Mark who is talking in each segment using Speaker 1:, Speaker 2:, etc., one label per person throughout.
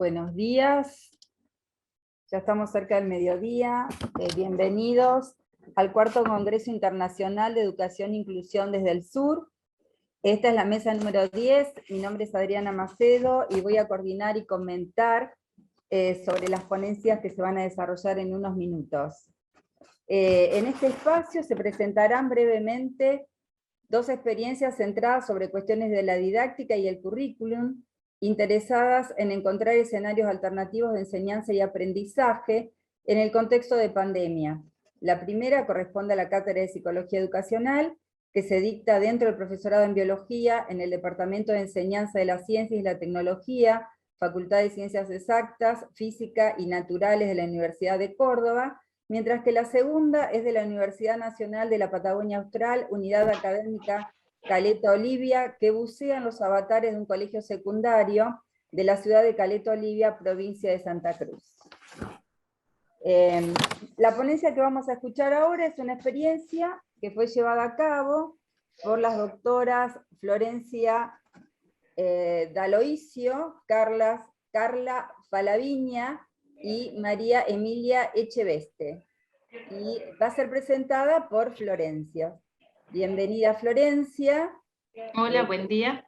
Speaker 1: Buenos días, ya estamos cerca del mediodía. Bienvenidos al cuarto Congreso Internacional de Educación e Inclusión desde el Sur. Esta es la mesa número 10, mi nombre es Adriana Macedo y voy a coordinar y comentar sobre las ponencias que se van a desarrollar en unos minutos. En este espacio se presentarán brevemente dos experiencias centradas sobre cuestiones de la didáctica y el currículum, interesadas en encontrar escenarios alternativos de enseñanza y aprendizaje en el contexto de pandemia. La primera corresponde a la Cátedra de Psicología Educacional, que se dicta dentro del profesorado en Biología en el Departamento de Enseñanza de las Ciencias y la Tecnología, Facultad de Ciencias Exactas, Física y Naturales de la Universidad de Córdoba, mientras que la segunda es de la Universidad Nacional de la Patagonia Austral, Unidad Académica Caleta Olivia, que bucea en los avatares de un colegio secundario de la ciudad de Caleta Olivia, provincia de Santa Cruz. La ponencia que vamos a escuchar ahora es una experiencia que fue llevada a cabo por las doctoras Florencia D'Aloisio, Carla Falaviña y María Emilia Echeveste, y va a ser presentada por Florencia. Bienvenida, Florencia.
Speaker 2: Hola, buen día.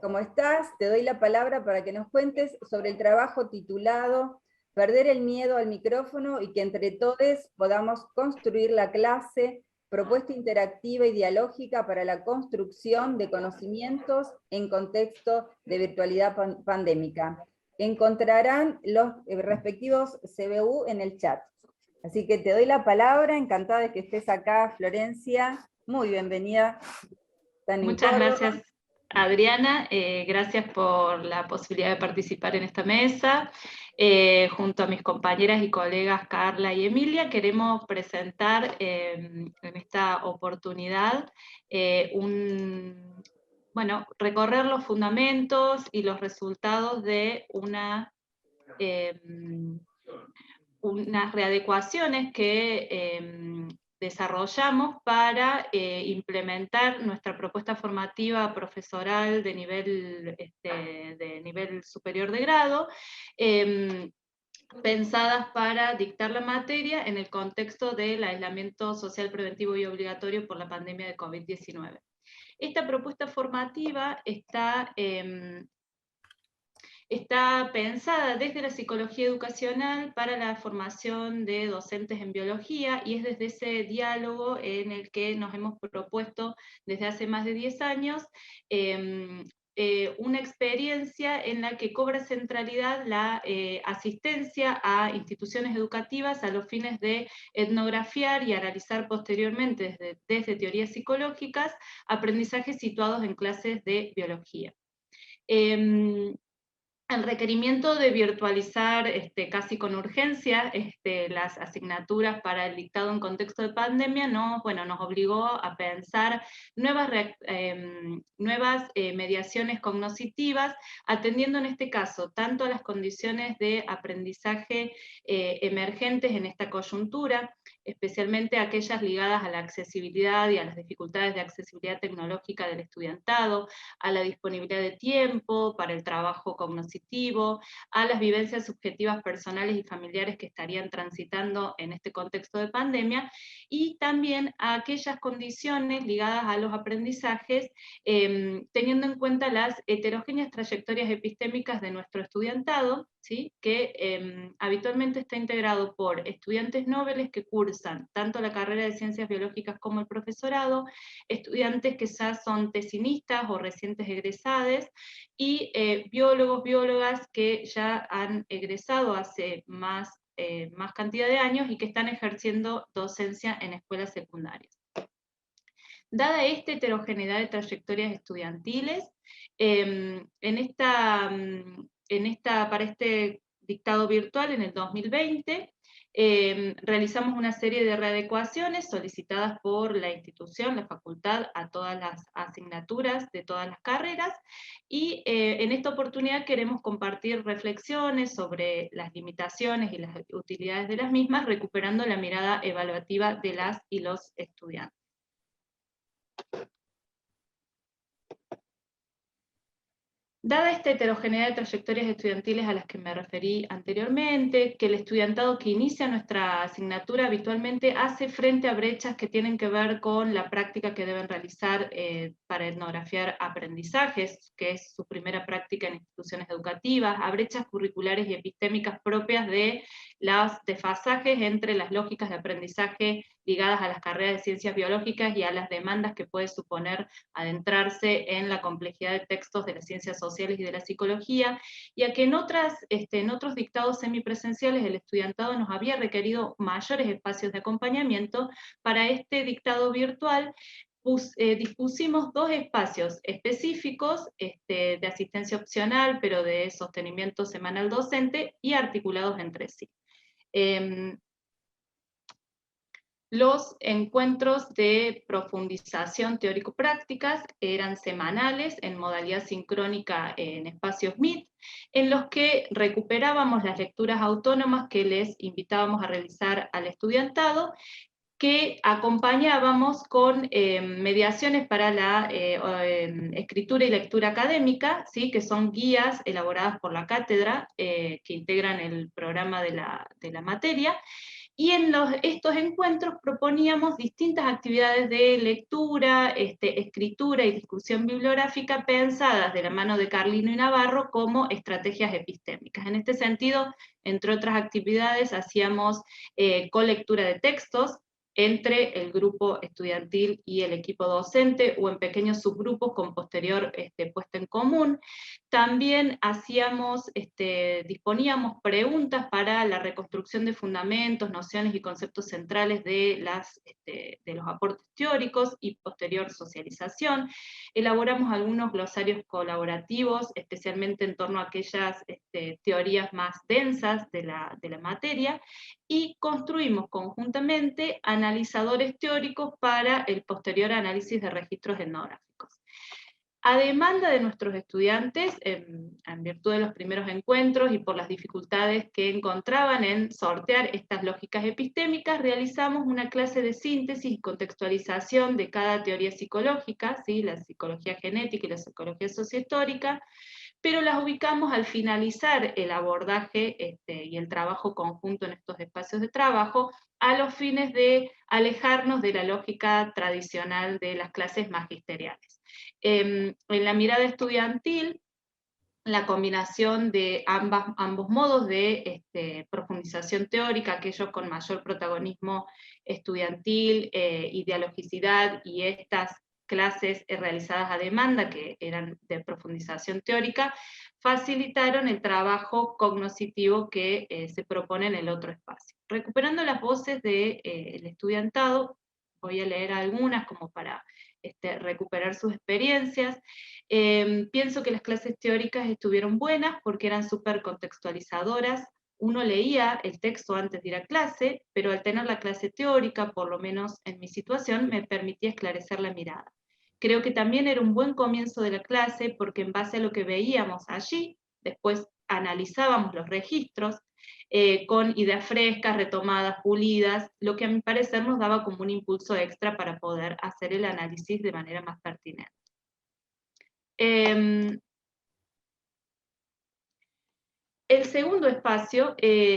Speaker 1: ¿Cómo estás? Te doy la palabra para que nos cuentes sobre el trabajo titulado Perder el miedo al micrófono y que entre todos podamos construir la clase, propuesta interactiva y dialógica para la construcción de conocimientos en contexto de virtualidad pandémica. Encontrarán los respectivos CBU en el chat. Así que te doy la palabra, encantada de que estés acá, Florencia. Muy bienvenida.
Speaker 2: Muchas gracias, Adriana. Gracias por la posibilidad de participar en esta mesa. Junto a mis compañeras y colegas Carla y Emilia, queremos presentar en esta oportunidad recorrer los fundamentos y los resultados de unas readecuaciones que desarrollamos para implementar nuestra propuesta formativa profesoral de nivel superior de grado, pensadas para dictar la materia en el contexto del aislamiento social preventivo y obligatorio por la pandemia de COVID-19. Esta propuesta formativa está pensada desde la psicología educacional para la formación de docentes en biología, y es desde ese diálogo en el que nos hemos propuesto desde hace más de 10 años una experiencia en la que cobra centralidad la asistencia a instituciones educativas a los fines de etnografiar y analizar posteriormente desde teorías psicológicas aprendizajes situados en clases de biología. El requerimiento de virtualizar casi con urgencia las asignaturas para el dictado en contexto de pandemia nos obligó a pensar nuevas mediaciones cognitivas, atendiendo en este caso tanto a las condiciones de aprendizaje emergentes en esta coyuntura, especialmente aquellas ligadas a la accesibilidad y a las dificultades de accesibilidad tecnológica del estudiantado, a la disponibilidad de tiempo para el trabajo cognitivo, a las vivencias subjetivas personales y familiares que estarían transitando en este contexto de pandemia, y también a aquellas condiciones ligadas a los aprendizajes, teniendo en cuenta las heterogéneas trayectorias epistémicas de nuestro estudiantado, ¿sí? Que habitualmente está integrado por estudiantes noveles que cursan tanto la carrera de ciencias biológicas como el profesorado, estudiantes que ya son tesinistas o recientes egresados, y biólogos, biólogas que ya han egresado hace más cantidad de años y que están ejerciendo docencia en escuelas secundarias. Dada esta heterogeneidad de trayectorias estudiantiles, para este dictado virtual en el 2020, realizamos una serie de readecuaciones solicitadas por la institución, la facultad, a todas las asignaturas de todas las carreras, y en esta oportunidad queremos compartir reflexiones sobre las limitaciones y las utilidades de las mismas, recuperando la mirada evaluativa de las y los estudiantes. Dada esta heterogeneidad de trayectorias estudiantiles a las que me referí anteriormente, que el estudiantado que inicia nuestra asignatura habitualmente hace frente a brechas que tienen que ver con la práctica que deben realizar para etnografiar aprendizajes, que es su primera práctica en instituciones educativas, a brechas curriculares y epistémicas propias de los desfasajes entre las lógicas de aprendizaje ligadas a las carreras de ciencias biológicas y a las demandas que puede suponer adentrarse en la complejidad de textos de las ciencias sociales y de la psicología, y a que en otros dictados semipresenciales el estudiantado nos había requerido mayores espacios de acompañamiento. Para este dictado virtual dispusimos 2 espacios específicos de asistencia opcional, pero de sostenimiento semanal docente, y articulados entre sí. Los encuentros de profundización teórico-prácticas eran semanales en modalidad sincrónica en espacios Meet, en los que recuperábamos las lecturas autónomas que les invitábamos a realizar al estudiantado, que acompañábamos con mediaciones para la escritura y lectura académica, ¿sí? Que son guías elaboradas por la cátedra que integran el programa de la materia. Y en estos encuentros proponíamos distintas actividades de lectura, escritura y discusión bibliográfica pensadas de la mano de Carlino y Navarro como estrategias epistémicas. En este sentido, entre otras actividades, hacíamos colectura de textos entre el grupo estudiantil y el equipo docente, o en pequeños subgrupos con posterior puesta en común. También disponíamos preguntas para la reconstrucción de fundamentos, nociones y conceptos centrales de los aportes teóricos y posterior socialización. Elaboramos algunos glosarios colaborativos, especialmente en torno a aquellas teorías más densas de la materia, y construimos conjuntamente analizadores teóricos para el posterior análisis de registros etnográficos. A demanda de nuestros estudiantes, en virtud de los primeros encuentros y por las dificultades que encontraban en sortear estas lógicas epistémicas, realizamos una clase de síntesis y contextualización de cada teoría psicológica, ¿sí? La psicología genética y la psicología sociohistórica, pero las ubicamos al finalizar el abordaje y el trabajo conjunto en estos espacios de trabajo, a los fines de alejarnos de la lógica tradicional de las clases magisteriales. En la mirada estudiantil, la combinación de ambos modos de profundización teórica, aquellos con mayor protagonismo estudiantil y dialogicidad, y estas clases realizadas a demanda, que eran de profundización teórica, facilitaron el trabajo cognoscitivo que se propone en el otro espacio. Recuperando las voces del estudiantado, voy a leer algunas como para recuperar sus experiencias. Pienso que las clases teóricas estuvieron buenas porque eran súper contextualizadoras. Uno leía el texto antes de ir a clase, pero al tener la clase teórica, por lo menos en mi situación, me permitía esclarecer la mirada. Creo que también era un buen comienzo de la clase porque en base a lo que veíamos allí, después analizábamos los registros, con ideas frescas, retomadas, pulidas, lo que a mi parecer nos daba como un impulso extra para poder hacer el análisis de manera más pertinente. El segundo espacio,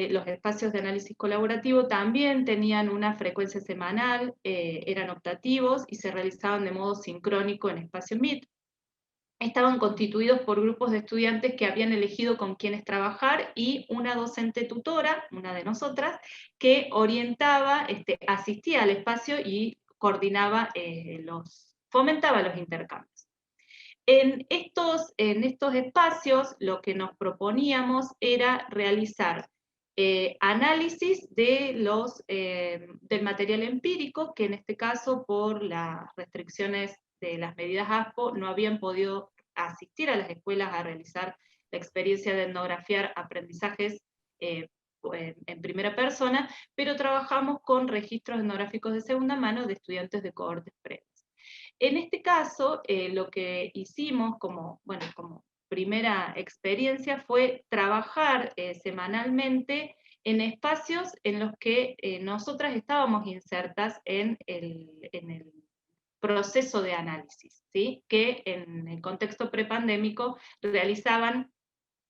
Speaker 2: los espacios de análisis colaborativo, también tenían una frecuencia semanal, eran optativos y se realizaban de modo sincrónico en espacio Meet. Estaban constituidos por grupos de estudiantes que habían elegido con quiénes trabajar, y una docente tutora, una de nosotras, que orientaba, asistía al espacio y coordinaba, fomentaba los intercambios. En estos espacios lo que nos proponíamos era realizar análisis del material empírico, que en este caso por las restricciones de las medidas ASPO no habían podido asistir a las escuelas a realizar la experiencia de etnografiar aprendizajes en primera persona, pero trabajamos con registros etnográficos de segunda mano de estudiantes de cohortes previos. En este caso, lo que hicimos como primera experiencia fue trabajar semanalmente en espacios en los que nosotras estábamos insertas en el proceso de análisis, ¿sí? Que en el contexto prepandémico realizaban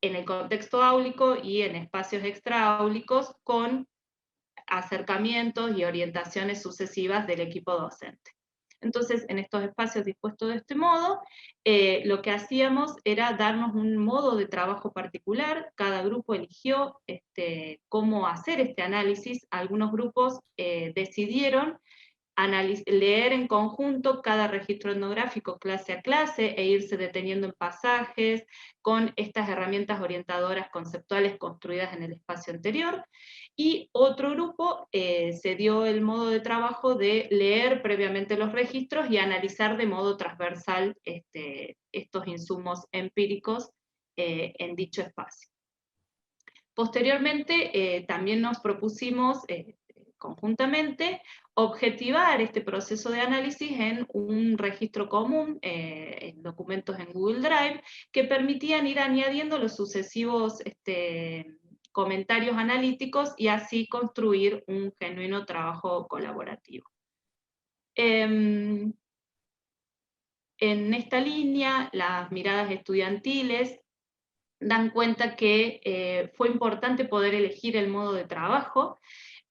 Speaker 2: en el contexto áulico y en espacios extraáulicos con acercamientos y orientaciones sucesivas del equipo docente. Entonces, en estos espacios dispuestos de este modo, lo que hacíamos era darnos un modo de trabajo particular. Cada grupo eligió cómo hacer este análisis. Algunos grupos decidieron leer en conjunto cada registro etnográfico clase a clase e irse deteniendo en pasajes con estas herramientas orientadoras conceptuales construidas en el espacio anterior. Y otro grupo se dio el modo de trabajo de leer previamente los registros y analizar de modo transversal estos insumos empíricos en dicho espacio. Posteriormente, también nos propusimos conjuntamente objetivar este proceso de análisis en un registro común, en documentos en Google Drive, que permitían ir añadiendo los sucesivos comentarios analíticos y así construir un genuino trabajo colaborativo. En esta línea, las miradas estudiantiles dan cuenta que fue importante poder elegir el modo de trabajo,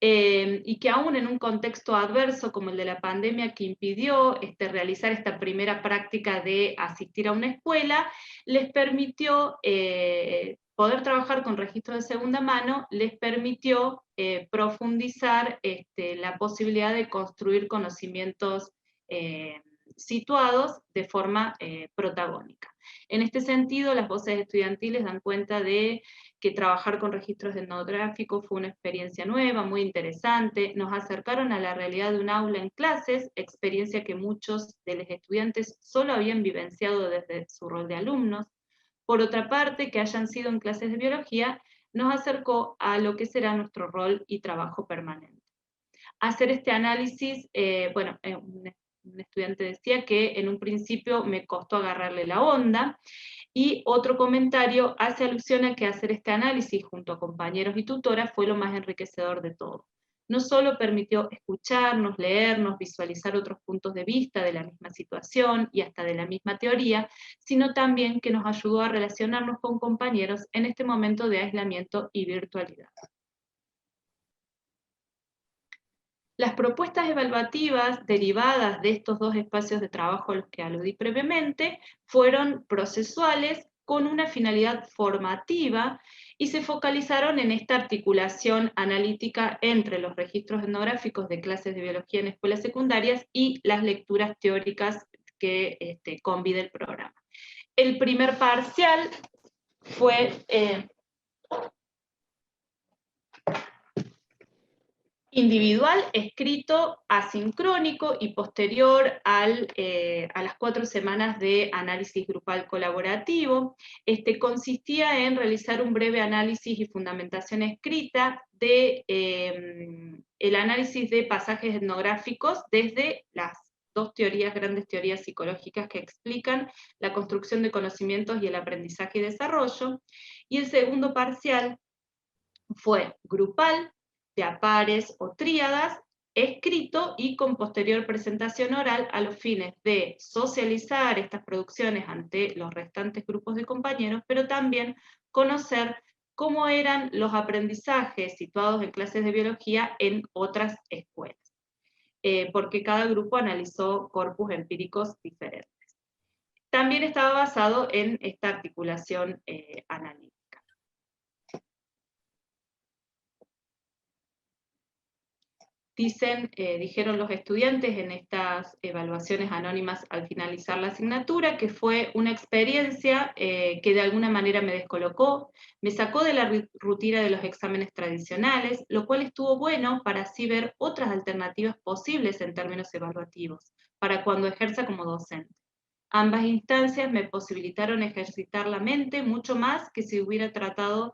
Speaker 2: y que aún en un contexto adverso como el de la pandemia que impidió realizar esta primera práctica de asistir a una escuela, les permitió poder trabajar con registros de segunda mano, les permitió profundizar la posibilidad de construir conocimientos situados de forma protagónica. En este sentido, las voces estudiantiles dan cuenta de que trabajar con registros etnográficos fue una experiencia nueva, muy interesante, nos acercaron a la realidad de un aula en clases, experiencia que muchos de los estudiantes solo habían vivenciado desde su rol de alumnos. Por otra parte, que hayan sido en clases de biología, nos acercó a lo que será nuestro rol y trabajo permanente. Hacer este análisis, un estudiante decía que en un principio me costó agarrarle la onda, y otro comentario hace alusión a que hacer este análisis junto a compañeros y tutoras fue lo más enriquecedor de todo. No solo permitió escucharnos, leernos, visualizar otros puntos de vista de la misma situación y hasta de la misma teoría, sino también que nos ayudó a relacionarnos con compañeros en este momento de aislamiento y virtualidad. Las propuestas evaluativas derivadas de estos dos espacios de trabajo a los que aludí previamente fueron procesuales con una finalidad formativa y se focalizaron en esta articulación analítica entre los registros etnográficos de clases de biología en escuelas secundarias y las lecturas teóricas que convida el programa. El primer parcial fue individual, escrito, asincrónico y posterior a las 4 semanas de análisis grupal colaborativo. Consistía en realizar un breve análisis y fundamentación escrita de el análisis de pasajes etnográficos desde las dos grandes teorías psicológicas que explican la construcción de conocimientos y el aprendizaje y desarrollo. Y el segundo parcial fue grupal, de a pares o tríadas, escrito y con posterior presentación oral a los fines de socializar estas producciones ante los restantes grupos de compañeros, pero también conocer cómo eran los aprendizajes situados en clases de biología en otras escuelas, porque cada grupo analizó corpus empíricos diferentes. También estaba basado en esta articulación analítica. Dijeron los estudiantes en estas evaluaciones anónimas al finalizar la asignatura, que fue una experiencia que de alguna manera me descolocó, me sacó de la rutina de los exámenes tradicionales, lo cual estuvo bueno para así ver otras alternativas posibles en términos evaluativos, para cuando ejerza como docente. Ambas instancias me posibilitaron ejercitar la mente mucho más que si se hubiera tratado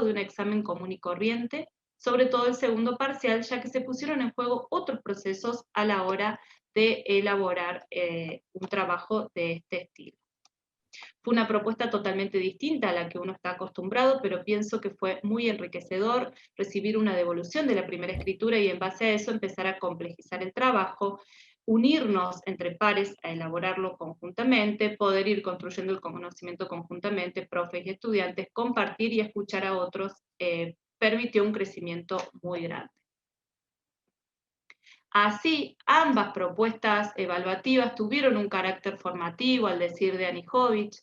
Speaker 2: de un examen común y corriente, sobre todo el segundo parcial, ya que se pusieron en juego otros procesos a la hora de elaborar un trabajo de este estilo. Fue una propuesta totalmente distinta a la que uno está acostumbrado, pero pienso que fue muy enriquecedor recibir una devolución de la primera escritura y en base a eso empezar a complejizar el trabajo, unirnos entre pares a elaborarlo conjuntamente, poder ir construyendo el conocimiento conjuntamente, profes y estudiantes, compartir y escuchar a otros, permitió un crecimiento muy grande. Así, ambas propuestas evaluativas tuvieron un carácter formativo, al decir de Anijovic.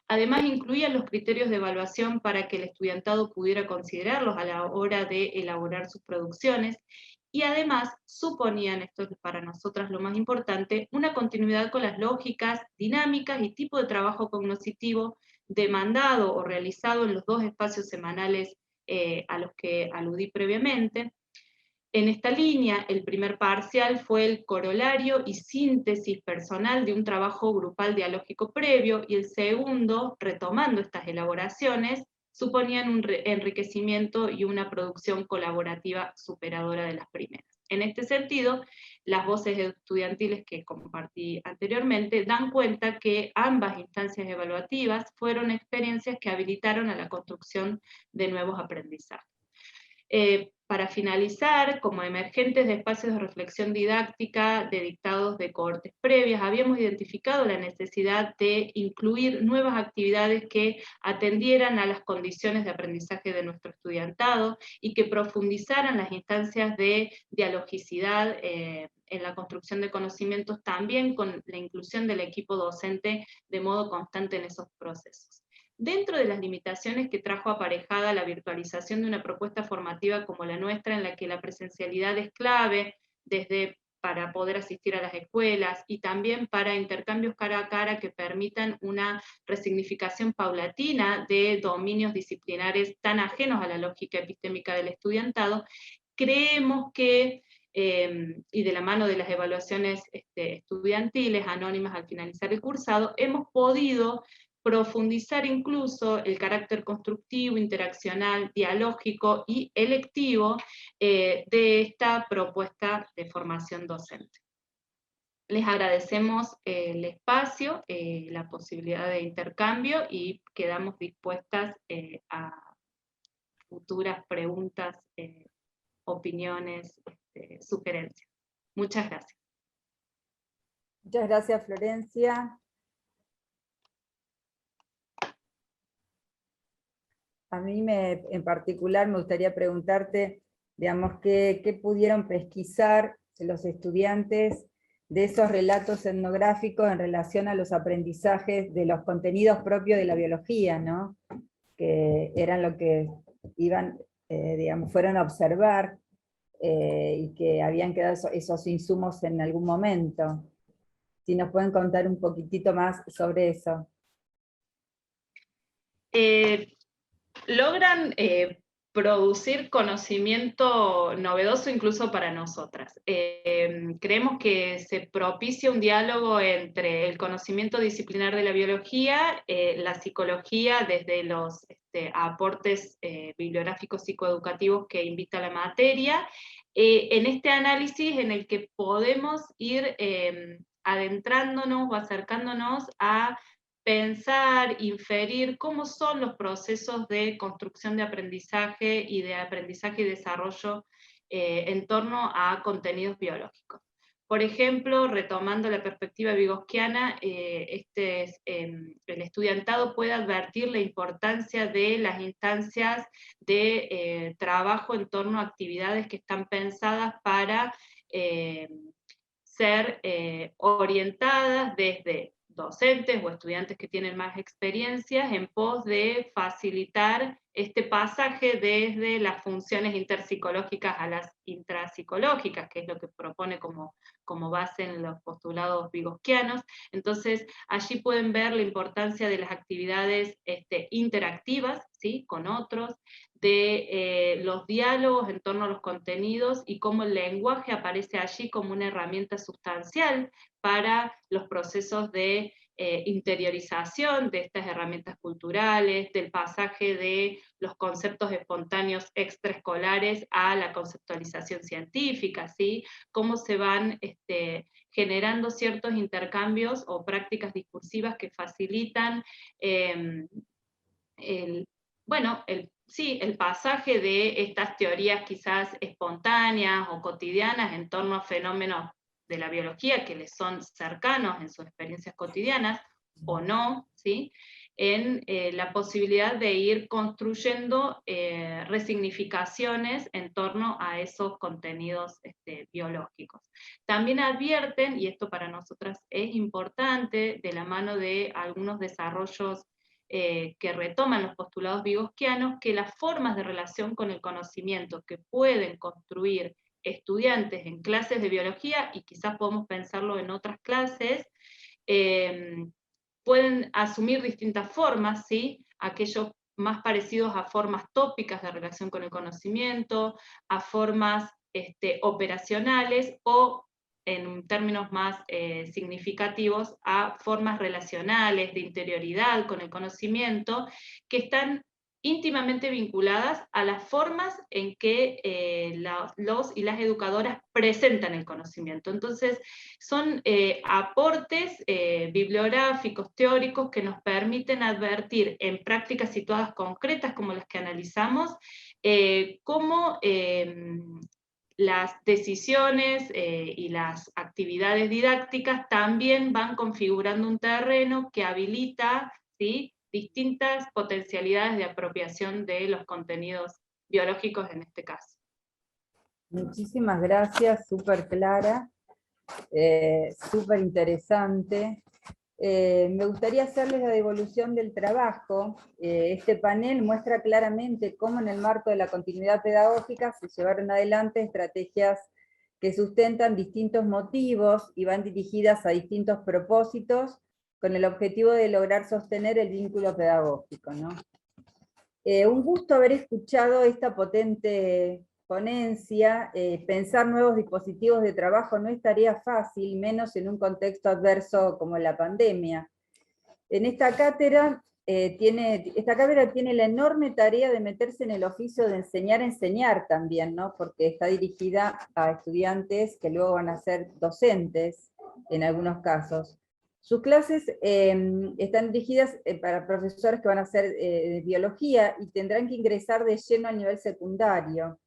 Speaker 2: Además, incluían los criterios de evaluación para que el estudiantado pudiera considerarlos a la hora de elaborar sus producciones, y además suponían, esto es para nosotras lo más importante, una continuidad con las lógicas, dinámicas y tipo de trabajo cognoscitivo demandado o realizado en los 2 espacios semanales a los que aludí previamente. En esta línea, el primer parcial fue el corolario y síntesis personal de un trabajo grupal dialógico previo, y el segundo, retomando estas elaboraciones, suponían un enriquecimiento y una producción colaborativa superadora de las primeras. En este sentido, las voces estudiantiles que compartí anteriormente dan cuenta que ambas instancias evaluativas fueron experiencias que habilitaron a la construcción de nuevos aprendizajes. Para finalizar, como emergentes de espacios de reflexión didáctica de dictados de cohortes previas, habíamos identificado la necesidad de incluir nuevas actividades que atendieran a las condiciones de aprendizaje de nuestro estudiantado y que profundizaran las instancias de dialogicidad en la construcción de conocimientos, también con la inclusión del equipo docente de modo constante en esos procesos. Dentro de las limitaciones que trajo aparejada la virtualización de una propuesta formativa como la nuestra, en la que la presencialidad es clave, desde para poder asistir a las escuelas y también para intercambios cara a cara que permitan una resignificación paulatina de dominios disciplinares tan ajenos a la lógica epistémica del estudiantado, creemos que y de la mano de las evaluaciones estudiantiles anónimas al finalizar el cursado, hemos podido profundizar incluso el carácter constructivo, interaccional, dialógico y electivo de esta propuesta de formación docente. Les agradecemos el espacio, la posibilidad de intercambio, y quedamos dispuestas a futuras preguntas, opiniones, sugerencias. Muchas gracias.
Speaker 1: Muchas gracias, Florencia. A mí en particular me gustaría preguntarte, digamos, ¿qué pudieron pesquisar los estudiantes de esos relatos etnográficos en relación a los aprendizajes de los contenidos propios de la biología, ¿no? Que eran lo que iban, digamos, fueron a observar y que habían quedado esos insumos en algún momento. Si nos pueden contar un poquitito más sobre eso.
Speaker 2: Logran producir conocimiento novedoso incluso para nosotras. Creemos que se propicia un diálogo entre el conocimiento disciplinar de la biología, la psicología, desde los aportes bibliográficos psicoeducativos que invita la materia, en este análisis en el que podemos ir adentrándonos o acercándonos a pensar, inferir cómo son los procesos de construcción de aprendizaje y desarrollo en torno a contenidos biológicos. Por ejemplo, retomando la perspectiva vygotsquiana, el estudiantado puede advertir la importancia de las instancias de trabajo en torno a actividades que están pensadas para ser orientadas desde docentes o estudiantes que tienen más experiencias en pos de facilitar este pasaje desde las funciones interpsicológicas a las intrapsicológicas, que es lo que propone como base en los postulados vygotsquianos. Entonces, allí pueden ver la importancia de las actividades interactivas, ¿sí?, con otros, de los diálogos en torno a los contenidos y cómo el lenguaje aparece allí como una herramienta sustancial para los procesos de interiorización de estas herramientas culturales, del pasaje de los conceptos espontáneos extraescolares a la conceptualización científica, ¿sí? Cómo se van generando ciertos intercambios o prácticas discursivas que facilitan el pasaje de estas teorías quizás espontáneas o cotidianas en torno a fenómenos de la biología que les son cercanos en sus experiencias cotidianas, o no, ¿sí? En la posibilidad de ir construyendo resignificaciones en torno a esos contenidos biológicos. También advierten, y esto para nosotras es importante, de la mano de algunos desarrollos que retoman los postulados vygotsquianos, que las formas de relación con el conocimiento que pueden construir estudiantes en clases de biología, y quizás podemos pensarlo en otras clases, pueden asumir distintas formas, ¿sí? Aquellos más parecidos a formas tópicas de relación con el conocimiento, a formas operacionales, o en términos más significativos, a formas relacionales, de interioridad con el conocimiento, que están íntimamente vinculadas a las formas en que los y las educadoras presentan el conocimiento. Entonces, son aportes bibliográficos, teóricos, que nos permiten advertir en prácticas situadas concretas como las que analizamos, cómo las decisiones y las actividades didácticas también van configurando un terreno que habilita, ¿sí?, distintas potencialidades de apropiación de los contenidos biológicos en este caso.
Speaker 1: Muchísimas gracias, súper clara, súper interesante. Me gustaría hacerles la devolución del trabajo. Este panel muestra claramente cómo en el marco de la continuidad pedagógica se llevaron adelante estrategias que sustentan distintos motivos y van dirigidas a distintos propósitos con el objetivo de lograr sostener el vínculo pedagógico, ¿no? Un gusto haber escuchado esta potente ponencia. Pensar nuevos dispositivos de trabajo no es tarea fácil, menos en un contexto adverso como la pandemia. En esta cátedra tiene la enorme tarea de meterse en el oficio de enseñar a enseñar también, ¿no? Porque está dirigida a estudiantes que luego van a ser docentes, en algunos casos. Sus clases están dirigidas para profesores que van a hacer biología y tendrán que ingresar de lleno al nivel secundario.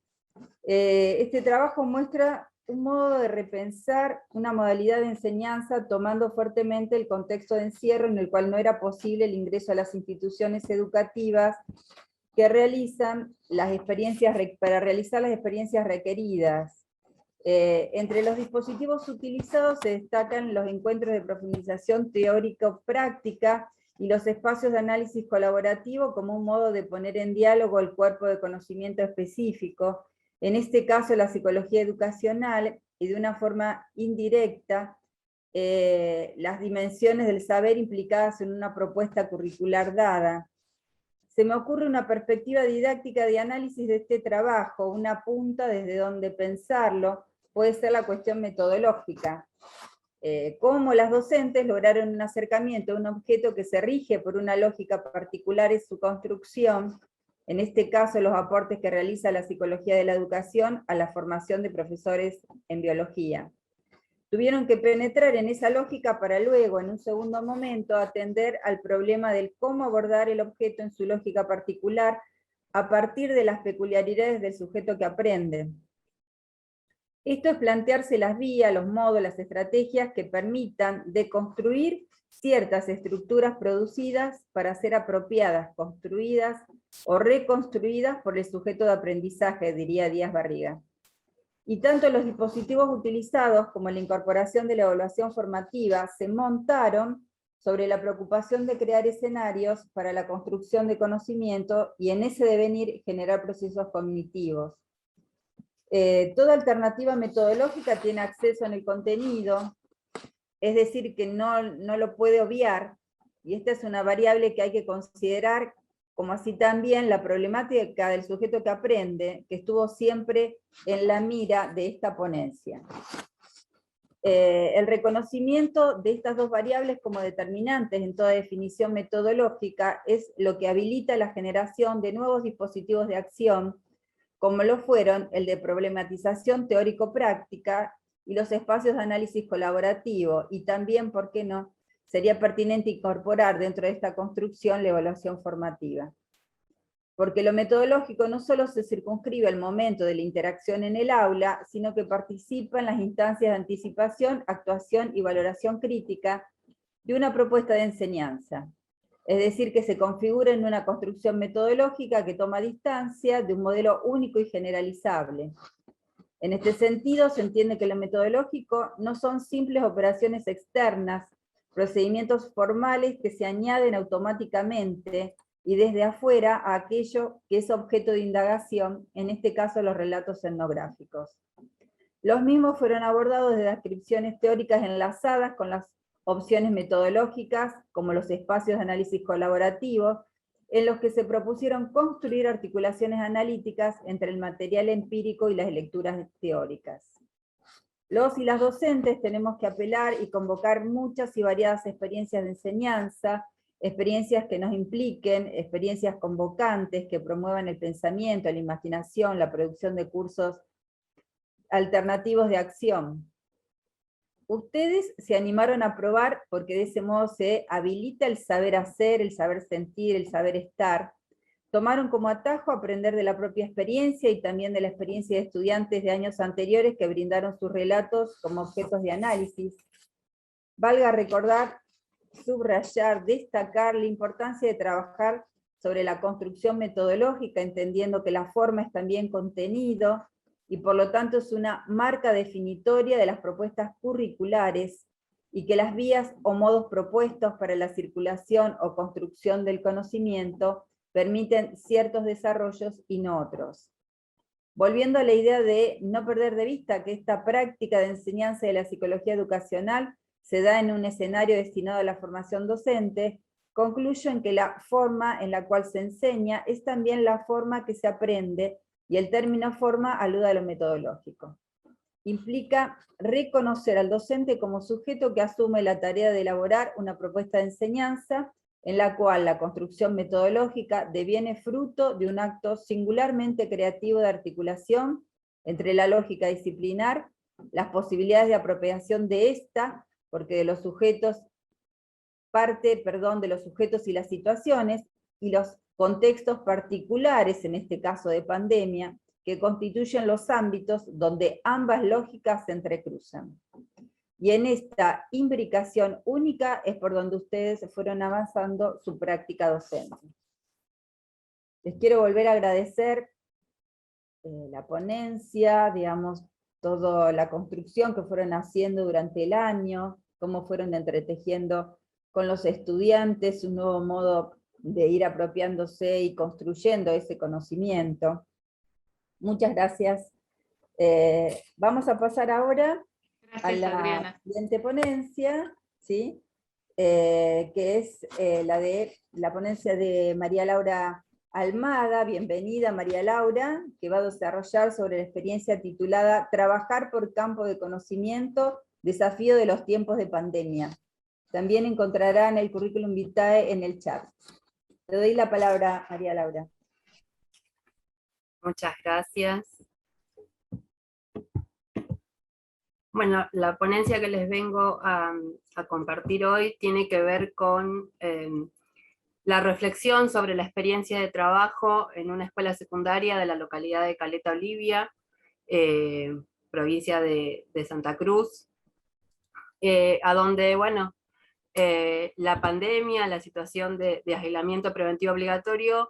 Speaker 1: Este trabajo muestra un modo de repensar una modalidad de enseñanza tomando fuertemente el contexto de encierro en el cual no era posible el ingreso a las instituciones educativas que realizan las experiencias, para realizar las experiencias requeridas. Entre los dispositivos utilizados se destacan los encuentros de profundización teórico-práctica y los espacios de análisis colaborativo como un modo de poner en diálogo el cuerpo de conocimiento específico, en este caso la psicología educacional, y de una forma indirecta, las dimensiones del saber implicadas en una propuesta curricular dada. Se me ocurre una perspectiva didáctica de análisis de este trabajo, una punta desde donde pensarlo, puede ser la cuestión metodológica. Cómo las docentes lograron un acercamiento a un objeto que se rige por una lógica particular en su construcción, en este caso los aportes que realiza la psicología de la educación a la formación de profesores en biología. Tuvieron que penetrar en esa lógica para luego, en un segundo momento, atender al problema del cómo abordar el objeto en su lógica particular a partir de las peculiaridades del sujeto que aprende. Esto es plantearse las vías, los modos, las estrategias que permitan deconstruir ciertas estructuras producidas para ser apropiadas, construidas o reconstruidas por el sujeto de aprendizaje, diría Díaz Barriga. Y tanto los dispositivos utilizados como la incorporación de la evaluación formativa se montaron sobre la preocupación de crear escenarios para la construcción de conocimiento y en ese devenir generar procesos cognitivos. Toda alternativa metodológica tiene acceso en el contenido, es decir, que no lo puede obviar, y esta es una variable que hay que considerar, como así también la problemática del sujeto que aprende, que estuvo siempre en la mira de esta ponencia. El reconocimiento de estas dos variables como determinantes en toda definición metodológica es lo que habilita la generación de nuevos dispositivos de acción, como lo fueron el de problematización teórico-práctica y los espacios de análisis colaborativo, y también, ¿por qué no?, sería pertinente incorporar dentro de esta construcción la evaluación formativa. porque lo metodológico no solo se circunscribe al momento de la interacción en el aula, sino que participa en las instancias de anticipación, actuación y valoración crítica de una propuesta de enseñanza. Es decir, que se configura en una construcción metodológica que toma distancia de un modelo único y generalizable. En este sentido, se entiende que lo metodológico no son simples operaciones externas, procedimientos formales que se añaden automáticamente y desde afuera a aquello que es objeto de indagación, en este caso los relatos etnográficos. Los mismos fueron abordados desde descripciones teóricas enlazadas con las opciones metodológicas, como los espacios de análisis colaborativo, en los que se propusieron construir articulaciones analíticas entre el material empírico y las lecturas teóricas. Los y las docentes tenemos que apelar y convocar muchas y variadas experiencias de enseñanza, experiencias que nos impliquen, experiencias convocantes que promuevan el pensamiento, la imaginación, la producción de cursos alternativos de acción. Ustedes se animaron a probar porque de ese modo se habilita el saber hacer, el saber sentir, el saber estar. Tomaron como atajo aprender de la propia experiencia y también de la experiencia de estudiantes de años anteriores que brindaron sus relatos como objetos de análisis. Valga recordar, subrayar, destacar la importancia de trabajar sobre la construcción metodológica, entendiendo que la forma es también contenido, y por lo tanto es una marca definitoria de las propuestas curriculares, y que las vías o modos propuestos para la circulación o construcción del conocimiento permiten ciertos desarrollos y no otros. Volviendo a la idea de no perder de vista que esta práctica de enseñanza de la psicología educacional se da en un escenario destinado a la formación docente, concluyo en que la forma en la cual se enseña es también la forma que se aprende, y el término forma alude a lo metodológico. Implica reconocer al docente como sujeto que asume la tarea de elaborar una propuesta de enseñanza, en la cual la construcción metodológica deviene fruto de un acto singularmente creativo de articulación entre la lógica disciplinar, las posibilidades de apropiación de esta, porque de los sujetos, de los sujetos y las situaciones, y los contextos particulares, en este caso de pandemia, que constituyen los ámbitos donde ambas lógicas se entrecruzan. Y en esta imbricación única es por donde ustedes fueron avanzando su práctica docente. Les quiero volver a agradecer la ponencia, digamos, toda la construcción que fueron haciendo durante el año, cómo fueron entretejiendo con los estudiantes un nuevo modo de ir apropiándose y construyendo ese conocimiento. Muchas gracias. Vamos a pasar ahora a la siguiente ponencia, ¿sí? Que es la ponencia de María Laura Almada. Bienvenida, María Laura, que va a desarrollar sobre la experiencia titulada Trabajar por campo de conocimiento, desafío de los tiempos de pandemia. También encontrarán el currículum vitae en el chat. Te doy la palabra, María Laura.
Speaker 3: Muchas gracias. Bueno, la ponencia que les vengo a compartir hoy tiene que ver con la reflexión sobre la experiencia de trabajo en una escuela secundaria de la localidad de Caleta Olivia, provincia de Santa Cruz, a donde, bueno, la pandemia, la situación de aislamiento preventivo obligatorio,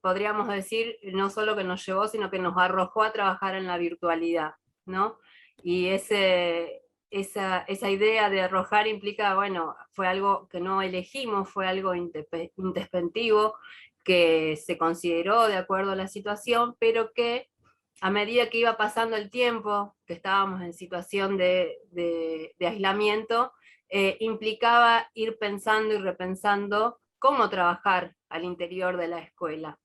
Speaker 3: podríamos decir, no solo que nos llevó, sino que nos arrojó a trabajar en la virtualidad, ¿no? Y esa idea de arrojar implica, bueno, fue algo que no elegimos, fue algo intempestivo, que se consideró de acuerdo a la situación, pero que a medida que iba pasando el tiempo, que estábamos en situación de aislamiento, implicaba ir pensando y repensando cómo trabajar al interior de la escuela.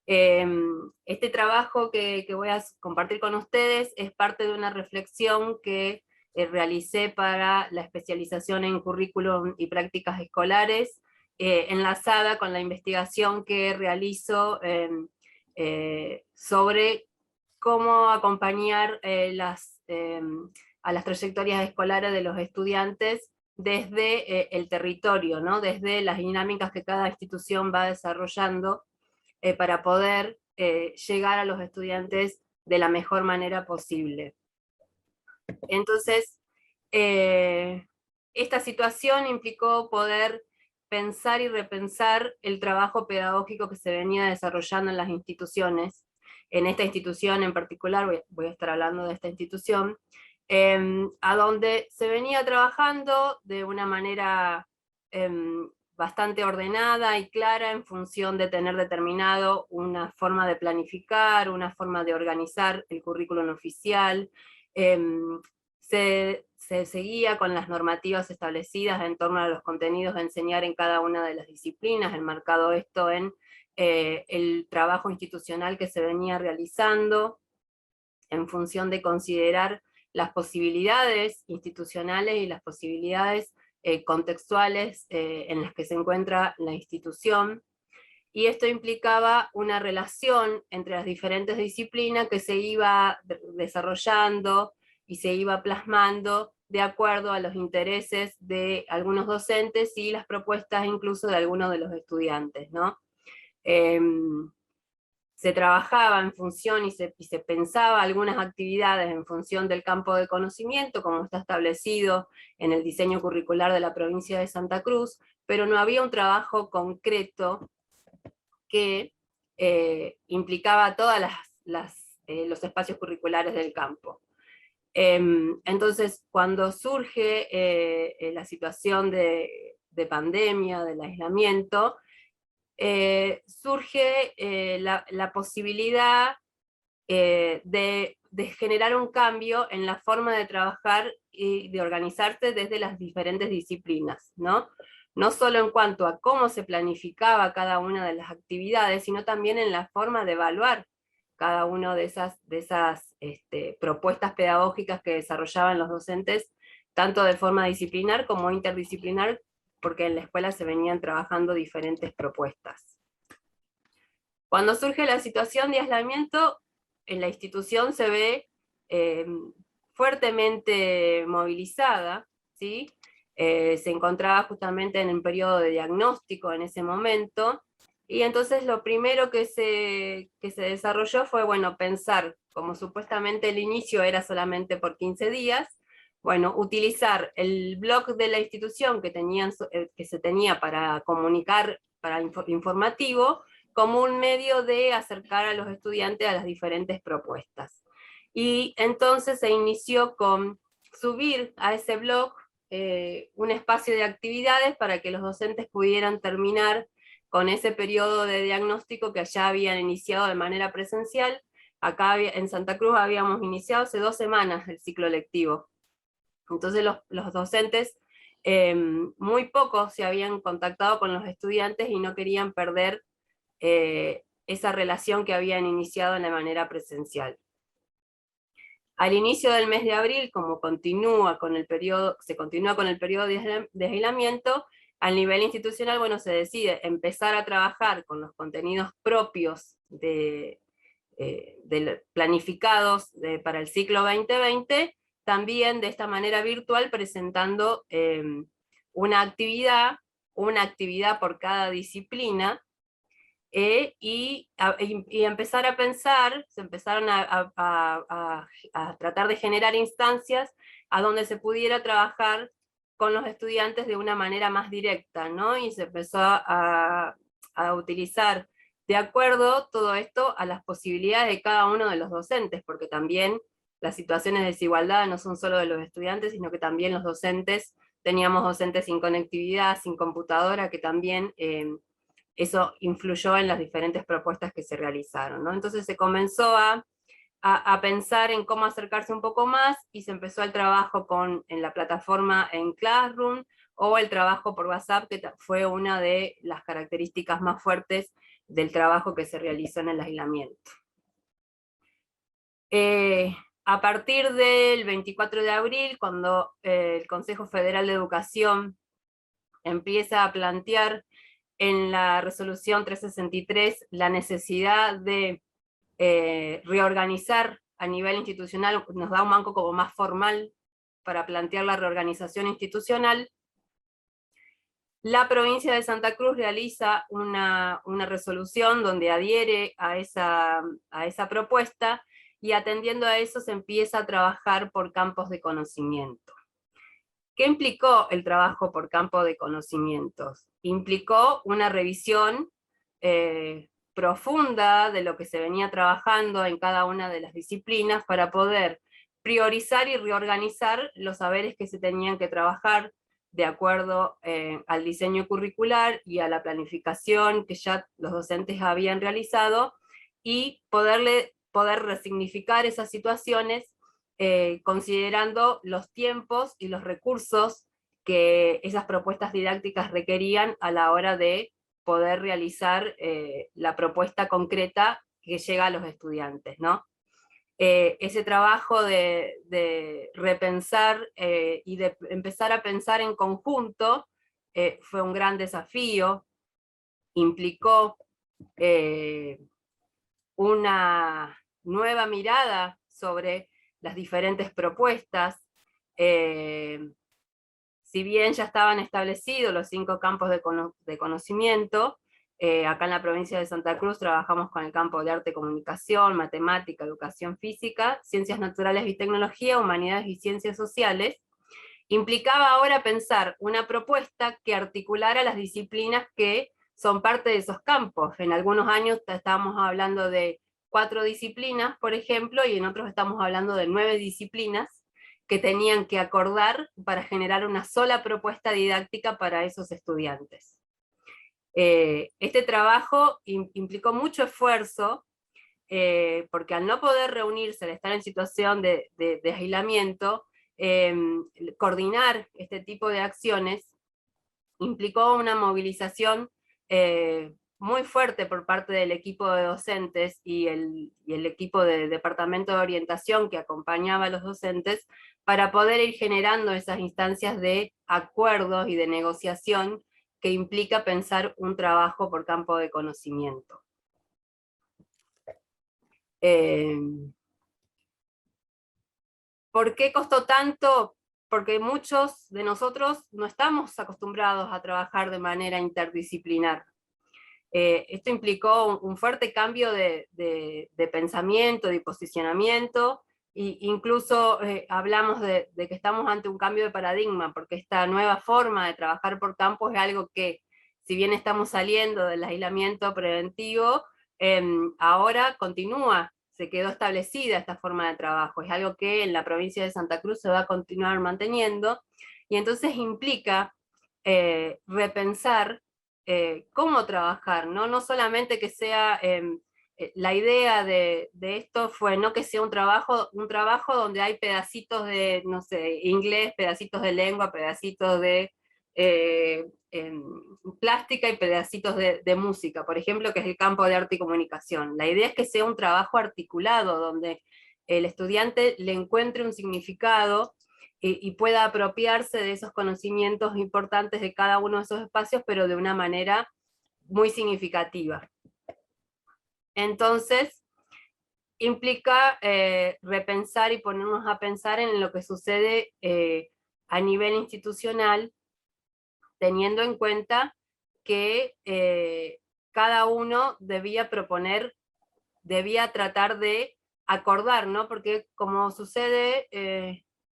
Speaker 3: Este trabajo que voy a compartir con ustedes es parte de una reflexión que realicé para la especialización en currículum y prácticas escolares, enlazada con la investigación que realizo sobre cómo acompañar a las trayectorias escolares de los estudiantes desde el territorio, ¿no? Desde las dinámicas que cada institución va desarrollando para poder llegar a los estudiantes de la mejor manera posible. Entonces, esta situación implicó poder pensar y repensar el trabajo pedagógico que se venía desarrollando en las instituciones. En esta institución en particular, voy a estar hablando de esta institución, a donde se venía trabajando de una manera bastante ordenada y clara en función de tener determinado una forma de planificar, una forma de organizar el currículum oficial. Se seguía con las normativas establecidas en torno a los contenidos a enseñar en cada una de las disciplinas, enmarcado esto en el trabajo institucional que se venía realizando, en función de considerar las posibilidades institucionales y las posibilidades contextuales en las que se encuentra la institución, y esto implicaba una relación entre las diferentes disciplinas que se iba desarrollando y se iba plasmando de acuerdo a los intereses de algunos docentes y las propuestas incluso de algunos de los estudiantes, ¿no? Se trabajaba en función y se pensaba algunas actividades en función del campo de conocimiento, como está establecido en el diseño curricular de la provincia de Santa Cruz, pero no había un trabajo concreto que implicaba todos los espacios curriculares del campo. Entonces, cuando surge la situación de pandemia, del aislamiento, surge la posibilidad de generar un cambio en la forma de trabajar y de organizarse desde las diferentes disciplinas, ¿no? No solo en cuanto a cómo se planificaba cada una de las actividades, sino también en la forma de evaluar cada una de esas propuestas pedagógicas que desarrollaban los docentes, tanto de forma disciplinar como interdisciplinar, porque en la escuela se venían trabajando diferentes propuestas. Cuando surge la situación de aislamiento, en la institución se ve fuertemente movilizada, ¿sí? Se encontraba justamente en un periodo de diagnóstico en ese momento, y entonces lo primero que se desarrolló fue, bueno, pensar, como supuestamente el inicio era solamente por 15 días, bueno, utilizar el blog de la institución que se tenía para comunicar, para informativo, como un medio de acercar a los estudiantes a las diferentes propuestas. Y entonces se inició con subir a ese blog un espacio de actividades para que los docentes pudieran terminar con ese periodo de diagnóstico que ya habían iniciado de manera presencial. Acá en Santa Cruz habíamos iniciado hace 2 semanas el ciclo lectivo. Entonces los docentes, muy pocos se habían contactado con los estudiantes y no querían perder esa relación que habían iniciado de manera presencial. Al inicio del mes de abril, como se continúa con el periodo de aislamiento, al nivel institucional, bueno, se decide empezar a trabajar con los contenidos propios planificados para el ciclo 2020, también de esta manera virtual, presentando una actividad por cada disciplina, y empezar a pensar, se empezaron a tratar de generar instancias a donde se pudiera trabajar con los estudiantes de una manera más directa, ¿no? Y se empezó a utilizar de acuerdo todo esto a las posibilidades de cada uno de los docentes, porque también las situaciones de desigualdad no son solo de los estudiantes, sino que también los docentes, teníamos docentes sin conectividad, sin computadora, que también eso influyó en las diferentes propuestas que se realizaron, ¿no? Entonces se comenzó a pensar en cómo acercarse un poco más, y se empezó el trabajo en la plataforma en Classroom, o el trabajo por WhatsApp, que fue una de las características más fuertes del trabajo que se realizó en el aislamiento. A partir del 24 de abril, cuando el Consejo Federal de Educación empieza a plantear en la resolución 363 la necesidad de reorganizar a nivel institucional, nos da un marco como más formal para plantear la reorganización institucional, La provincia de Santa Cruz realiza una resolución donde adhiere a esa propuesta, y atendiendo a eso se empieza a trabajar por campos de conocimiento. ¿Qué implicó el trabajo por campo de conocimientos? Implicó una revisión profunda de lo que se venía trabajando en cada una de las disciplinas para poder priorizar y reorganizar los saberes que se tenían que trabajar de acuerdo al diseño curricular y a la planificación que ya los docentes habían realizado, y poder resignificar esas situaciones considerando los tiempos y los recursos que esas propuestas didácticas requerían a la hora de poder realizar la propuesta concreta que llega a los estudiantes, ¿no? Ese trabajo de repensar y de empezar a pensar en conjunto fue un gran desafío, implicó una nueva mirada sobre las diferentes propuestas. Si bien ya estaban establecidos los 5 campos de conocimiento, acá en la provincia de Santa Cruz trabajamos con el campo de arte y comunicación, matemática, educación física, ciencias naturales y tecnología, humanidades y ciencias sociales. Implicaba ahora pensar una propuesta que articulara las disciplinas que son parte de esos campos. En algunos años estábamos hablando de 4 disciplinas, por ejemplo, y en otros estamos hablando de 9 disciplinas que tenían que acordar para generar una sola propuesta didáctica para esos estudiantes. Este trabajo implicó mucho esfuerzo, porque al no poder reunirse, al estar en situación de aislamiento, coordinar este tipo de acciones implicó una movilización muy fuerte por parte del equipo de docentes y el equipo del departamento de orientación que acompañaba a los docentes, para poder ir generando esas instancias de acuerdos y de negociación que implica pensar un trabajo por campo de conocimiento. ¿Por qué costó tanto? Porque muchos de nosotros no estamos acostumbrados a trabajar de manera interdisciplinar. Esto implicó un fuerte cambio de pensamiento, de posicionamiento, e incluso hablamos de que estamos ante un cambio de paradigma, porque esta nueva forma de trabajar por campo es algo que, si bien estamos saliendo del aislamiento preventivo, ahora continúa. Se quedó establecida esta forma de trabajo, es algo que en la provincia de Santa Cruz se va a continuar manteniendo, y entonces implica repensar cómo trabajar, ¿no? No solamente que sea, la idea de esto fue no que sea un trabajo donde hay pedacitos de, no sé, inglés, pedacitos de lengua, pedacitos de plástica y pedacitos de música, por ejemplo, que es el campo de arte y comunicación. La idea es que sea un trabajo articulado, donde el estudiante le encuentre un significado y pueda apropiarse de esos conocimientos importantes de cada uno de esos espacios, pero de una manera muy significativa. Entonces, implica repensar y ponernos a pensar en lo que sucede a nivel institucional, teniendo en cuenta que cada uno debía tratar de acordar, ¿no? Porque como sucede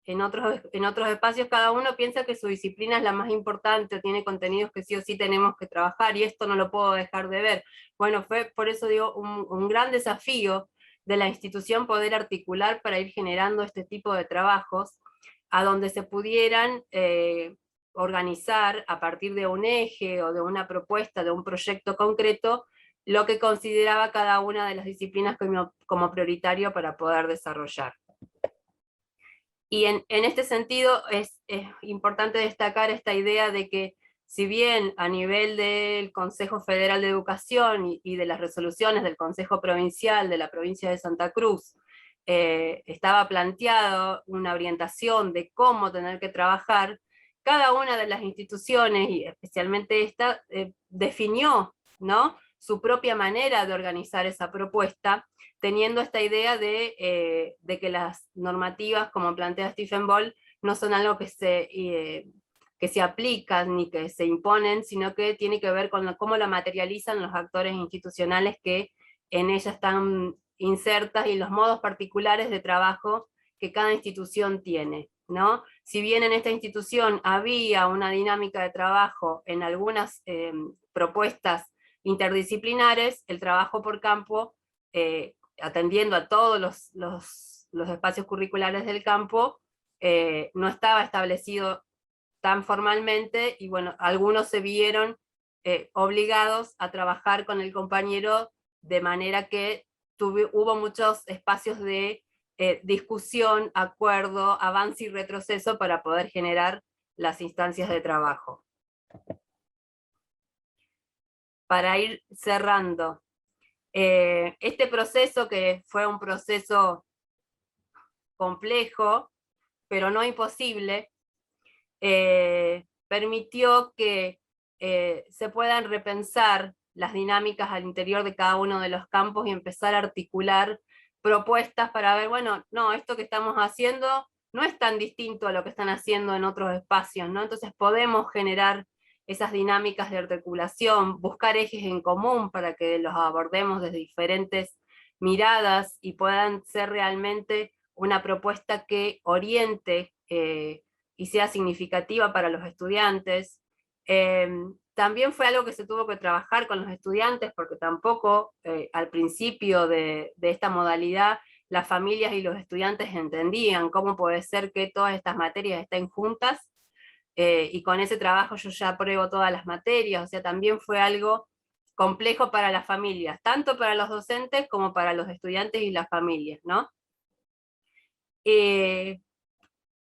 Speaker 3: en otros espacios, cada uno piensa que su disciplina es la más importante, o tiene contenidos que sí o sí tenemos que trabajar, y esto no lo puedo dejar de ver. Bueno, fue por eso digo un gran desafío de la institución poder articular para ir generando este tipo de trabajos, a donde se pudieran organizar a partir de un eje o de una propuesta, de un proyecto concreto, lo que consideraba cada una de las disciplinas como prioritario para poder desarrollar. Y en este sentido es importante destacar esta idea de que, si bien a nivel del Consejo Federal de Educación y de las resoluciones del Consejo Provincial de la provincia de Santa Cruz, estaba planteado una orientación de cómo tener que trabajar, cada una de las instituciones, y especialmente esta, definió, ¿no?, su propia manera de organizar esa propuesta, teniendo esta idea de que las normativas, como plantea Stephen Ball, no son algo que se aplican ni que se imponen, sino que tiene que ver con cómo la materializan los actores institucionales que en ella están insertas y los modos particulares de trabajo que cada institución tiene, ¿no? Si bien en esta institución había una dinámica de trabajo en algunas propuestas interdisciplinares, el trabajo por campo, atendiendo a todos los espacios curriculares del campo, no estaba establecido tan formalmente, y bueno, algunos se vieron obligados a trabajar con el compañero de manera que hubo muchos espacios de discusión, acuerdo, avance y retroceso para poder generar las instancias de trabajo. Para ir cerrando, este proceso, que fue un proceso complejo, pero no imposible, permitió que se puedan repensar las dinámicas al interior de cada uno de los campos y empezar a articular propuestas para ver, bueno, no, esto que estamos haciendo no es tan distinto a lo que están haciendo en otros espacios, ¿no? Entonces podemos generar esas dinámicas de articulación, buscar ejes en común para que los abordemos desde diferentes miradas y puedan ser realmente una propuesta que oriente y sea significativa para los estudiantes. También fue algo que se tuvo que trabajar con los estudiantes, porque tampoco al principio de esta modalidad las familias y los estudiantes entendían cómo puede ser que todas estas materias estén juntas, y con ese trabajo yo ya apruebo todas las materias, o sea, también fue algo complejo para las familias, tanto para los docentes como para los estudiantes y las familias, ¿no?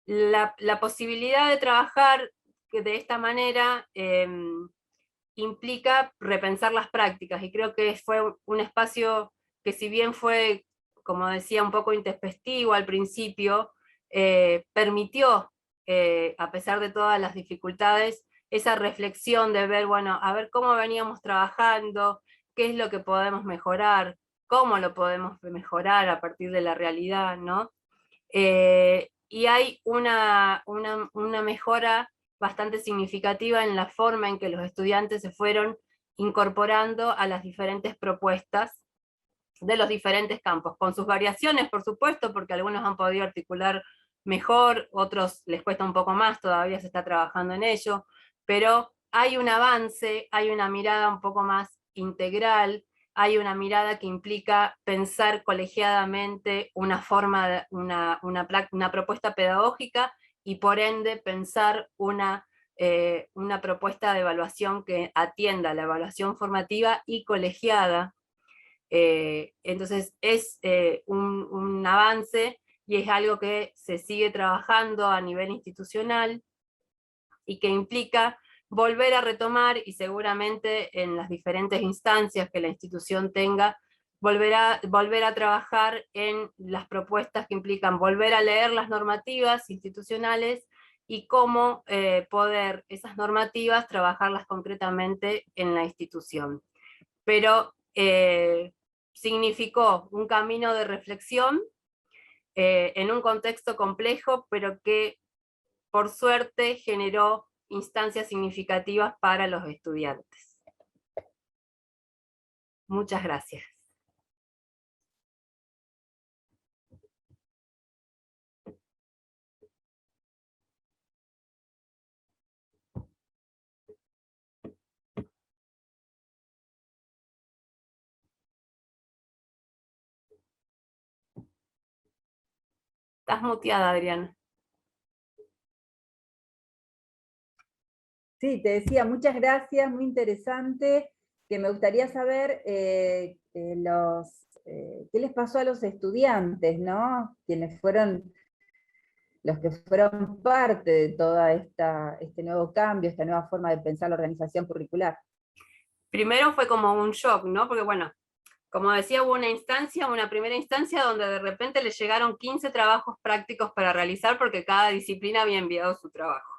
Speaker 3: La posibilidad de trabajar de esta manera implica repensar las prácticas, y creo que fue un espacio que, si bien fue, como decía, un poco intempestivo al principio, permitió, a pesar de todas las dificultades, esa reflexión de ver, bueno, a ver cómo veníamos trabajando, qué es lo que podemos mejorar, cómo lo podemos mejorar a partir de la realidad, ¿no? Y hay una mejora bastante significativa en la forma en que los estudiantes se fueron incorporando a las diferentes propuestas de los diferentes campos, con sus variaciones, por supuesto, porque algunos han podido articular mejor, otros les cuesta un poco más, todavía se está trabajando en ello, pero hay un avance, hay una mirada un poco más integral, hay una mirada que implica pensar colegiadamente una forma, una propuesta pedagógica, y por ende pensar una propuesta de evaluación que atienda la evaluación formativa y colegiada. Entonces es un avance, y es algo que se sigue trabajando a nivel institucional, y que implica volver a retomar, y seguramente en las diferentes instancias que la institución tenga, volver a trabajar en las propuestas que implican volver a leer las normativas institucionales, y cómo poder esas normativas trabajarlas concretamente en la institución. Pero significó un camino de reflexión en un contexto complejo, pero que por suerte generó instancias significativas para los estudiantes. Muchas gracias. Estás muteada, Adriana.
Speaker 1: Sí, te decía, muchas gracias, muy interesante, que me gustaría saber qué les pasó a los estudiantes, ¿no? Quienes fueron los que fueron parte de toda este nuevo cambio, esta nueva forma de pensar la organización curricular.
Speaker 3: Primero fue como un shock, ¿no? Porque bueno, como decía, hubo una primera instancia donde de repente les llegaron 15 trabajos prácticos para realizar, porque cada disciplina había enviado su trabajo.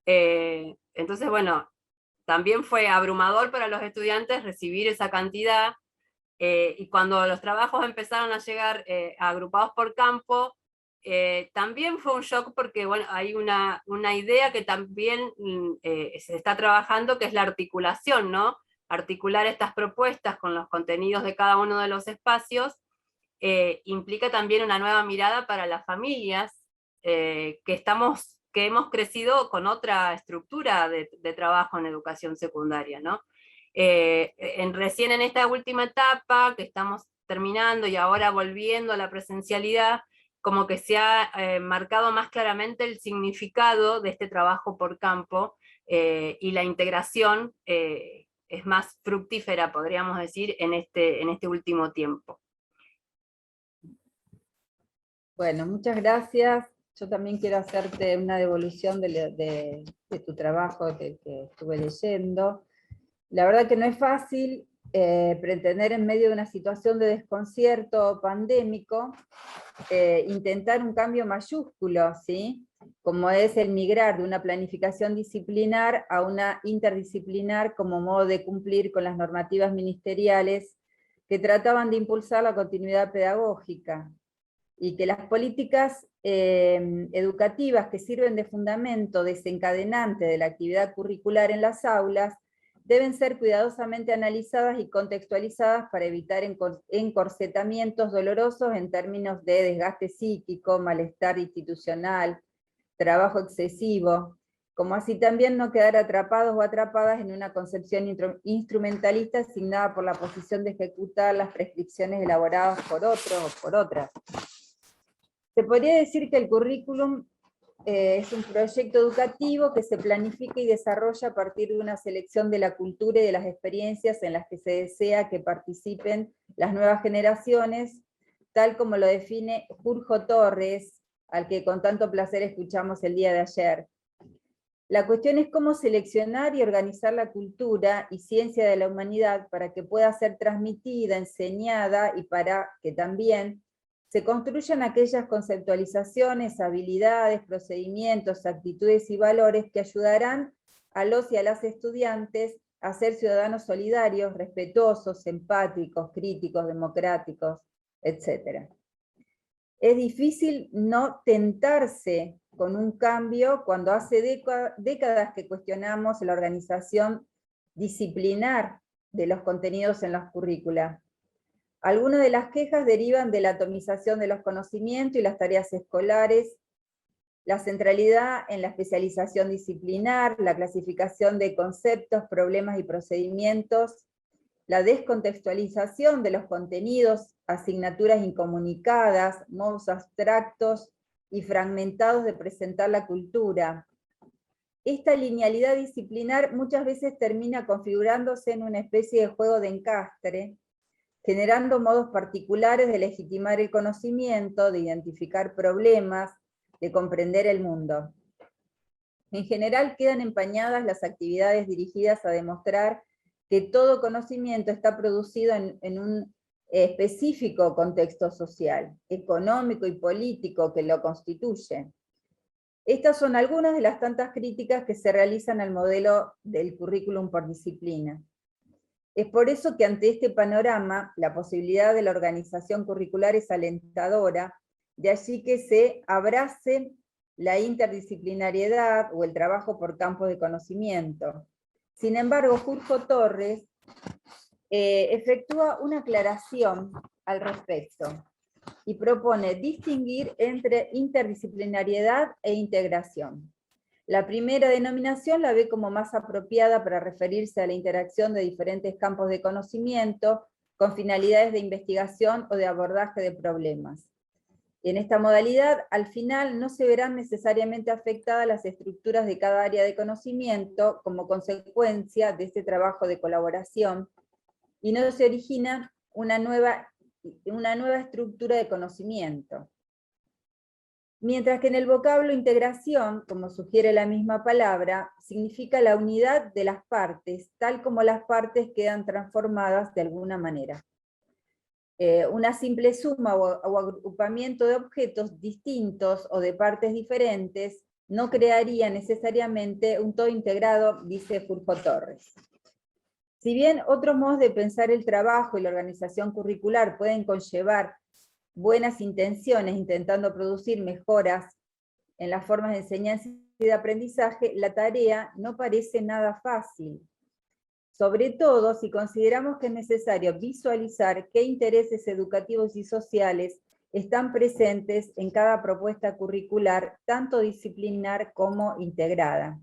Speaker 3: Entonces, bueno, también fue abrumador para los estudiantes recibir esa cantidad, y cuando los trabajos empezaron a llegar agrupados por campo, también fue un shock porque bueno, hay una idea que también se está trabajando, que es la articulación, ¿no? Articular estas propuestas con los contenidos de cada uno de los espacios implica también una nueva mirada para las familias, que hemos crecido con otra estructura de trabajo en educación secundaria, ¿no? Recién en esta última etapa, que estamos terminando y ahora volviendo a la presencialidad, como que se ha marcado más claramente el significado de este trabajo por campo, y la integración es más fructífera, podríamos decir, en este último tiempo.
Speaker 1: Bueno, muchas gracias. Yo también quiero hacerte una devolución de tu trabajo que estuve leyendo. La verdad que no es fácil pretender en medio de una situación de desconcierto pandémico intentar un cambio mayúsculo, ¿sí? Como es el migrar de una planificación disciplinar a una interdisciplinar como modo de cumplir con las normativas ministeriales que trataban de impulsar la continuidad pedagógica, y que las políticas educativas que sirven de fundamento desencadenante de la actividad curricular en las aulas deben ser cuidadosamente analizadas y contextualizadas para evitar encorsetamientos dolorosos en términos de desgaste psíquico, malestar institucional, trabajo excesivo, como así también no quedar atrapados o atrapadas en una concepción instrumentalista asignada por la posición de ejecutar las prescripciones elaboradas por otros o por otras. Se podría decir que el currículum es un proyecto educativo que se planifica y desarrolla a partir de una selección de la cultura y de las experiencias en las que se desea que participen las nuevas generaciones, tal como lo define Jorge Torres, al que con tanto placer escuchamos el día de ayer. La cuestión es cómo seleccionar y organizar la cultura y ciencia de la humanidad para que pueda ser transmitida, enseñada, y para que también se construyan aquellas conceptualizaciones, habilidades, procedimientos, actitudes y valores que ayudarán a los y a las estudiantes a ser ciudadanos solidarios, respetuosos, empáticos, críticos, democráticos, etc. Es difícil no tentarse con un cambio cuando hace décadas que cuestionamos la organización disciplinar de los contenidos en las currículas. Algunas de las quejas derivan de la atomización de los conocimientos y las tareas escolares, la centralidad en la especialización disciplinar, la clasificación de conceptos, problemas y procedimientos, la descontextualización de los contenidos, asignaturas incomunicadas, modos abstractos y fragmentados de presentar la cultura. Esta linealidad disciplinar muchas veces termina configurándose en una especie de juego de encastre, generando modos particulares de legitimar el conocimiento, de identificar problemas, de comprender el mundo. En general quedan empañadas las actividades dirigidas a demostrar que todo conocimiento está producido en un específico contexto social, económico y político que lo constituye. Estas son algunas de las tantas críticas que se realizan al modelo del currículum por disciplina. Es por eso que ante este panorama, la posibilidad de la organización curricular es alentadora, de allí que se abrace la interdisciplinariedad o el trabajo por campos de conocimiento. Sin embargo, Jorge Torres efectúa una aclaración al respecto y propone distinguir entre interdisciplinariedad e integración. La primera denominación la ve como más apropiada para referirse a la interacción de diferentes campos de conocimiento con finalidades de investigación o de abordaje de problemas. En esta modalidad, al final, no se verán necesariamente afectadas las estructuras de cada área de conocimiento como consecuencia de este trabajo de colaboración, y no se origina una nueva estructura de conocimiento. Mientras que en el vocablo integración, como sugiere la misma palabra, significa la unidad de las partes, tal como las partes quedan transformadas de alguna manera. Una simple suma o agrupamiento de objetos distintos o de partes diferentes no crearía necesariamente un todo integrado, dice Jorge Torres. Si bien otros modos de pensar el trabajo y la organización curricular pueden conllevar buenas intenciones, intentando producir mejoras en las formas de enseñanza y de aprendizaje, la tarea no parece nada fácil. Sobre todo si consideramos que es necesario visualizar qué intereses educativos y sociales están presentes en cada propuesta curricular, tanto disciplinar como integrada.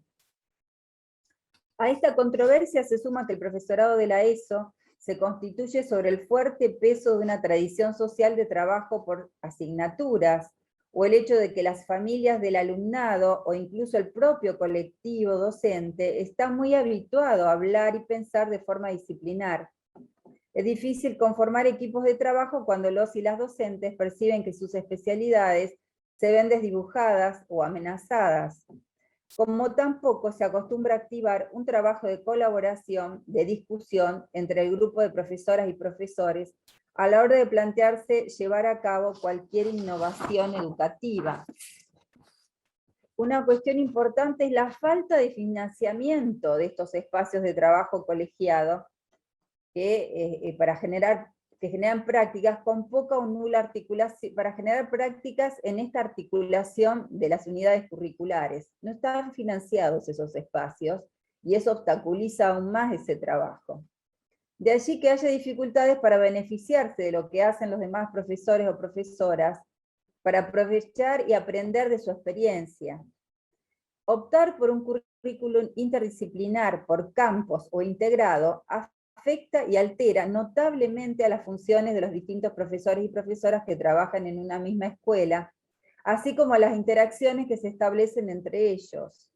Speaker 1: A esta controversia se suma que el profesorado de la ESO se constituye sobre el fuerte peso de una tradición social de trabajo por asignaturas, o el hecho de que las familias del alumnado, o incluso el propio colectivo docente, está muy habituado a hablar y pensar de forma disciplinar. Es difícil conformar equipos de trabajo cuando los y las docentes perciben que sus especialidades se ven desdibujadas o amenazadas. Como tampoco se acostumbra a activar un trabajo de colaboración, de discusión entre el grupo de profesoras y profesores a la hora de plantearse llevar a cabo cualquier innovación educativa. Una cuestión importante es la falta de financiamiento de estos espacios de trabajo colegiado que generan prácticas con poca o nula articulación, para generar prácticas en esta articulación de las unidades curriculares. No están financiados esos espacios, y eso obstaculiza aún más ese trabajo. De allí que haya dificultades para beneficiarse de lo que hacen los demás profesores o profesoras, para aprovechar y aprender de su experiencia. Optar por un currículum interdisciplinar por campos o integrado afecta y altera notablemente a las funciones de los distintos profesores y profesoras que trabajan en una misma escuela, así como a las interacciones que se establecen entre ellos.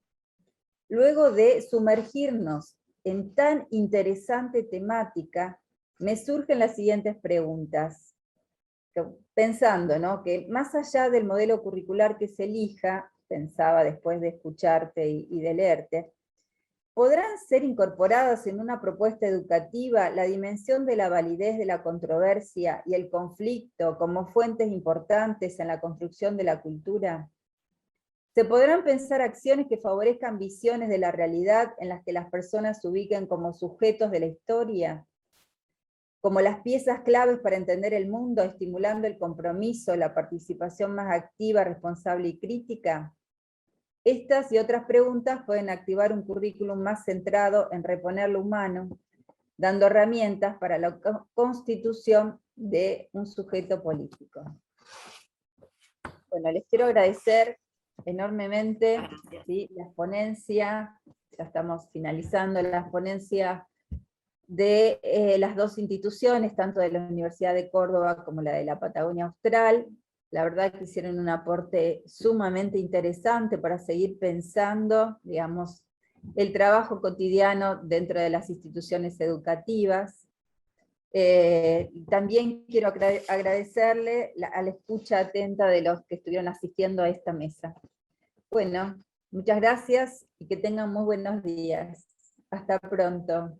Speaker 1: Luego de sumergirnos en tan interesante temática, me surgen las siguientes preguntas. Pensando, ¿no?, que más allá del modelo curricular que se elija, pensaba después de escucharte y de leerte, ¿podrán ser incorporadas en una propuesta educativa la dimensión de la validez de la controversia y el conflicto como fuentes importantes en la construcción de la cultura? ¿Se podrán pensar acciones que favorezcan visiones de la realidad en las que las personas se ubiquen como sujetos de la historia, como las piezas claves para entender el mundo, estimulando el compromiso, la participación más activa, responsable y crítica? Estas y otras preguntas pueden activar un currículum más centrado en reponer lo humano, dando herramientas para la constitución de un sujeto político. Bueno, les quiero agradecer enormemente, ¿sí?, las ponencias, ya estamos finalizando las ponencias de las dos instituciones, tanto de la Universidad de Córdoba como la de la Patagonia Austral. La verdad que hicieron un aporte sumamente interesante para seguir pensando, digamos, el trabajo cotidiano dentro de las instituciones educativas. También quiero agradecerle a la escucha atenta de los que estuvieron asistiendo a esta mesa. Bueno, muchas gracias y que tengan muy buenos días. Hasta pronto.